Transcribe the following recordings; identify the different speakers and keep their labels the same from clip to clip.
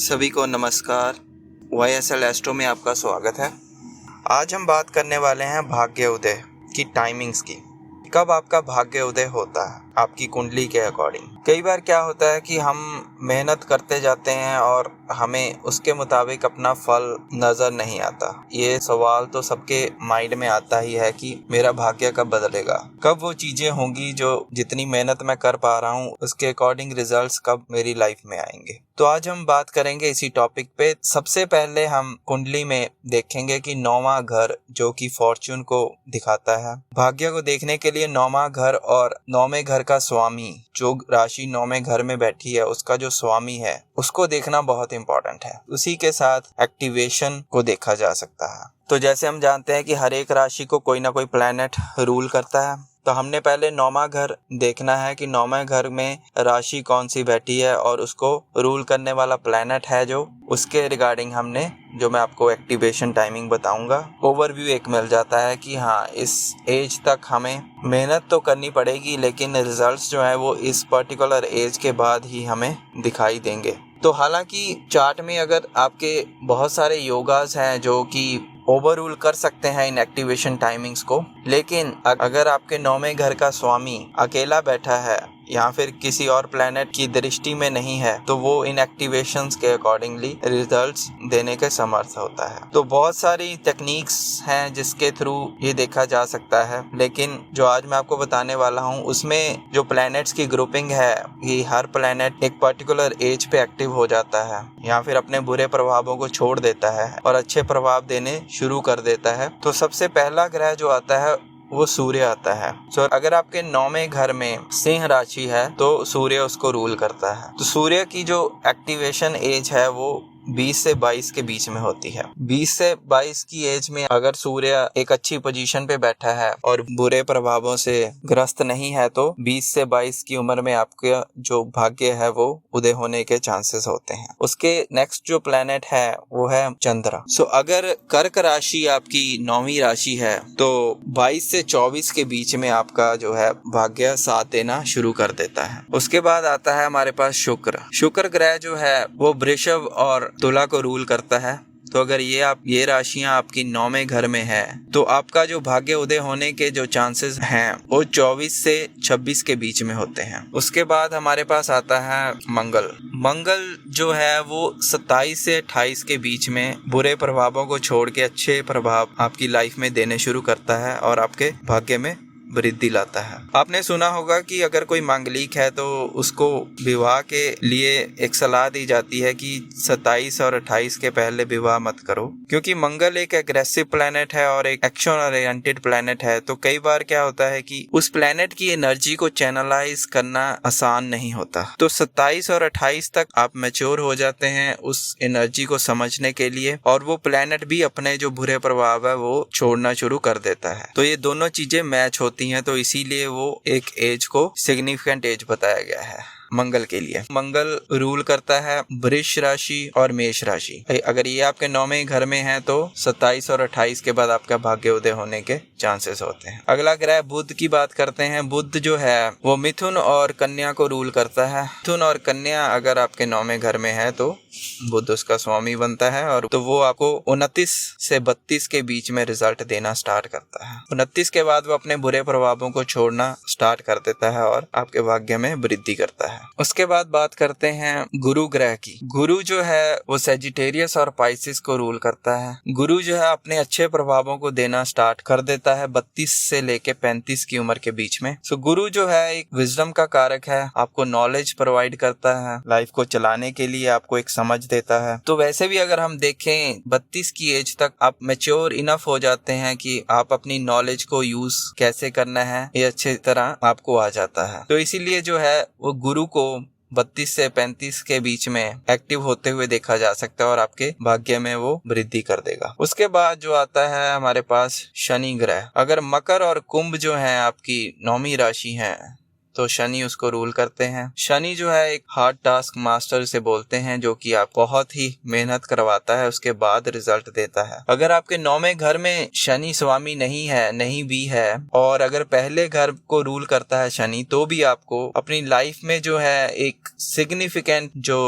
Speaker 1: सभी को नमस्कार। YSL एस्ट्रो में आपका स्वागत है। आज हम बात करने वाले हैं भाग्य उदय की टाइमिंग्स की। कब आपका भाग्य उदय होता है आपकी कुंडली के अकॉर्डिंग। कई बार क्या होता है कि हम मेहनत करते जाते हैं और हमें उसके मुताबिक अपना फल नज़र नहीं आता। ये सवाल तो सबके माइंड में आता ही है कि मेरा भाग्य कब बदलेगा, कब वो चीज़ें होंगी जो जितनी मेहनत मैं कर पा रहा हूँ उसके अकॉर्डिंग रिजल्ट्स कब मेरी लाइफ में आएंगे। तो आज हम बात करेंगे इसी टॉपिक पे। सबसे पहले हम कुंडली में देखेंगे कि 9वां घर जो कि फॉर्च्यून को दिखाता है। भाग्य को देखने के लिए 9वां घर और 9वें घर का स्वामी, जो राशि 9वें घर में बैठी है उसका जो स्वामी है उसको देखना बहुत इंपॉर्टेंट है। उसी के साथ एक्टिवेशन को देखा जा सकता है। तो जैसे हम जानते हैं कि हर एक राशि को कोई ना कोई प्लैनेट रूल करता है, तो हमने पहले 9वां घर देखना है कि 9वें घर में राशि कौन सी बैठी है और उसको रूल करने वाला प्लैनेट है जो, उसके रिगार्डिंग हमने जो मैं आपको एक्टिवेशन टाइमिंग बताऊंगा, ओवरव्यू एक मिल जाता है कि हाँ इस एज तक हमें मेहनत तो करनी पड़ेगी लेकिन रिजल्ट्स जो है वो इस पर्टिकुलर एज के बाद ही हमें दिखाई देंगे। तो हालांकि चार्ट में अगर आपके बहुत सारे योगास हैं जो कि ओवर रूल कर सकते हैं इन एक्टिवेशन टाइमिंग्स को, लेकिन अगर आपके 9वें घर का स्वामी अकेला बैठा है या फिर किसी और प्लैनेट की दृष्टि में नहीं है तो वो इन एक्टिवेशंस के अकॉर्डिंगली रिजल्ट्स देने के समर्थ होता है। तो बहुत सारी टेक्निक्स हैं जिसके थ्रू ये देखा जा सकता है, लेकिन जो आज मैं आपको बताने वाला हूँ उसमें जो प्लैनेट्स की ग्रुपिंग है कि हर प्लैनेट एक पर्टिकुलर एज पे एक्टिव हो जाता है या फिर अपने बुरे प्रभावों को छोड़ देता है और अच्छे प्रभाव देने शुरू कर देता है। तो सबसे पहला ग्रह जो आता है वो सूर्य आता है। तो अगर आपके 9वें घर में सिंह राशि है तो सूर्य उसको रूल करता है। तो सूर्य की जो एक्टिवेशन एज है वो 20 से 22 के बीच में होती है। 20 से 22 की एज में अगर सूर्य एक अच्छी पोजीशन पे बैठा है और बुरे प्रभावों से ग्रस्त नहीं है तो 20 से 22 की उम्र में आपका जो भाग्य है वो उदय होने के चांसेस होते हैं। उसके नेक्स्ट जो प्लैनेट है वो है चंद्र। सो अगर कर्क राशि आपकी 9वीं राशि है तो 22 से 24 के बीच में आपका जो है भाग्य साथ देना शुरू कर देता है। उसके बाद आता है हमारे पास शुक्र ग्रह जो है वो वृषभ और तुला को रूल करता है। तो अगर ये राशियां आपकी 9वें घर में है तो आपका जो भाग्य उदय होने के जो चांसेस हैं वो 24 से 26 के बीच में होते हैं। उसके बाद हमारे पास आता है मंगल जो है वो 27 से 28 के बीच में बुरे प्रभावों को छोड़ के अच्छे प्रभाव आपकी लाइफ में देने शुरू करता है और आपके भाग्य में वृद्धि लाता है। आपने सुना होगा कि अगर कोई मांगलिक है तो उसको विवाह के लिए एक सलाह दी जाती है कि 27 और 28 के पहले विवाह मत करो, क्योंकि मंगल एक एग्रेसिव प्लैनेट है और एक एक्शन ओरिएंटेड प्लैनेट है। तो कई बार क्या होता है कि उस प्लैनेट की एनर्जी को चैनलाइज करना आसान नहीं होता। तो 27 और 28 तक आप मैच्योर हो जाते हैं उस एनर्जी को समझने के लिए और वो प्लैनेट भी अपने जो बुरे प्रभाव है वो छोड़ना शुरू कर देता है। तो ये दोनों चीजें मैच होती हैं, तो इसीलिए वो एक एज को सिग्निफिकेंट एज बताया गया है मंगल के लिए। मंगल रूल करता है वृष राशि और मेष राशि। अगर ये आपके 9वें घर में है तो 27 और 28 के बाद आपका भाग्य उदय होने के चांसेस होते हैं। अगला ग्रह बुध की बात करते हैं। बुध जो है वो मिथुन और कन्या को रूल करता है। मिथुन और कन्या अगर आपके 9वें घर में है तो बुध उसका स्वामी बनता है और तो वो आपको 29 से 32 के बीच में रिजल्ट देना स्टार्ट करता है। 29 के बाद वो अपने बुरे प्रभावों को छोड़ना स्टार्ट कर देता है और आपके भाग्य में वृद्धि करता है। उसके बाद बात करते हैं गुरु ग्रह की। गुरु जो है वो सेजिटेरियस और पाइसिस को रूल करता है। गुरु जो है अपने अच्छे प्रभावों को देना स्टार्ट कर देता है 32 से लेके 35 की उम्र के बीच में। सो गुरु जो है एक विजडम का कारक है, आपको नॉलेज प्रोवाइड करता है, लाइफ को चलाने के लिए आपको एक समझ देता है। तो वैसे भी अगर हम देखें 32 की एज तक आप मैच्योर इनफ हो जाते हैं कि आप अपनी नॉलेज को यूज कैसे करना है ये अच्छी तरह आपको आ जाता है। तो इसीलिए जो है वो गुरु को 32 से 35 के बीच में एक्टिव होते हुए देखा जा सकता है और आपके भाग्य में वो वृद्धि कर देगा। उसके बाद जो आता है हमारे पास शनि ग्रह। अगर मकर और कुंभ जो है आपकी 9वीं राशि है तो शनि उसको रूल करते हैं। शनि जो है एक हार्ड टास्क मास्टर से बोलते हैं, जो कि आप बहुत ही मेहनत करवाता है उसके बाद रिजल्ट देता है। अगर आपके 9वें घर में शनि स्वामी नहीं भी है और अगर पहले घर को रूल करता है शनि, तो भी आपको अपनी लाइफ में जो है एक सिग्निफिकेंट जो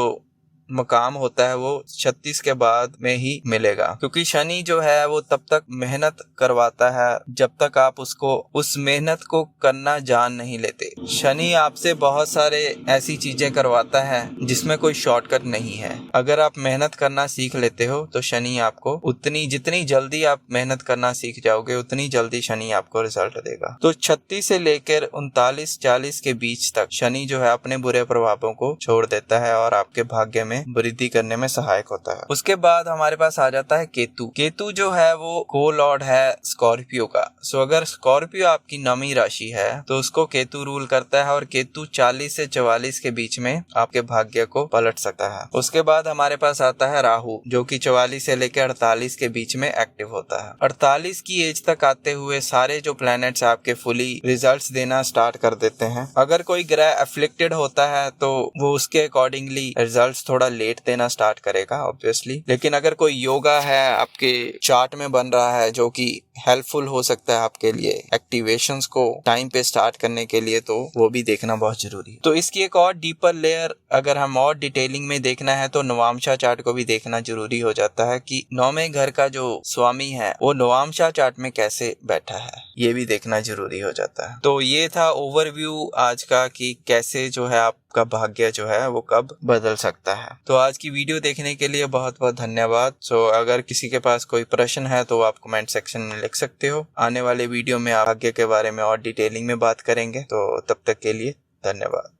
Speaker 1: मकाम होता है वो 36 के बाद में ही मिलेगा, क्योंकि शनि जो है वो तब तक मेहनत करवाता है जब तक आप उसको उस मेहनत को करना जान नहीं लेते। शनि आपसे बहुत सारे ऐसी चीजें करवाता है जिसमें कोई शॉर्टकट नहीं है। अगर आप मेहनत करना सीख लेते हो तो शनि आपको जितनी जल्दी आप मेहनत करना सीख जाओगे उतनी जल्दी शनि आपको रिजल्ट देगा। तो 36 से लेकर 39-40 के बीच तक शनि जो है अपने बुरे प्रभावों को छोड़ देता है और आपके भाग्य में वृद्धि करने में सहायक होता है। उसके बाद हमारे पास आ जाता है केतु। केतु जो है वो को लॉर्ड है स्कॉर्पियो का। सो अगर स्कॉर्पियो आपकी नवमी राशि है तो उसको केतु रूल करता है और केतु 40 से 44 के बीच में आपके भाग्य को पलट सकता है। उसके बाद हमारे पास आता है राहु, जो कि 44 से लेकर 48 के बीच में एक्टिव होता है। 48 की एज तक आते हुए सारे जो प्लैनेट्स आपके फुली रिजल्ट्स देना स्टार्ट कर देते हैं। अगर कोई ग्रह अफ्लिक्टेड होता है तो वो उसके अकॉर्डिंगली रिजल्ट्स थोड़ा लेट देना स्टार्ट करेगा ऑब्वियसली, लेकिन अगर कोई योगा है आपके चार्ट में बन रहा है जो कि हेल्पफुल हो सकता है आपके लिए एक्टिवेशंस को टाइम पे स्टार्ट करने के लिए, तो वो भी देखना बहुत जरूरी है। तो इसकी एक और डीपर लेयर अगर हम और डिटेलिंग में देखना है तो नवामशा चार्ट को भी देखना जरूरी हो जाता है कि 9वें घर का जो स्वामी है वो नवामशा चार्ट में कैसे बैठा है, ये भी देखना जरूरी हो जाता है। तो ये था ओवरव्यू आज का कि कैसे जो है आपका भाग्य जो है वो कब बदल सकता है। तो आज की वीडियो देखने के लिए बहुत बहुत धन्यवाद। सो अगर किसी के पास कोई प्रश्न है तो आप कमेंट सेक्शन में लिख सकते हो। आने वाले वीडियो में आप भाग्य के बारे में और डिटेलिंग में बात करेंगे। तो तब तक के लिए धन्यवाद।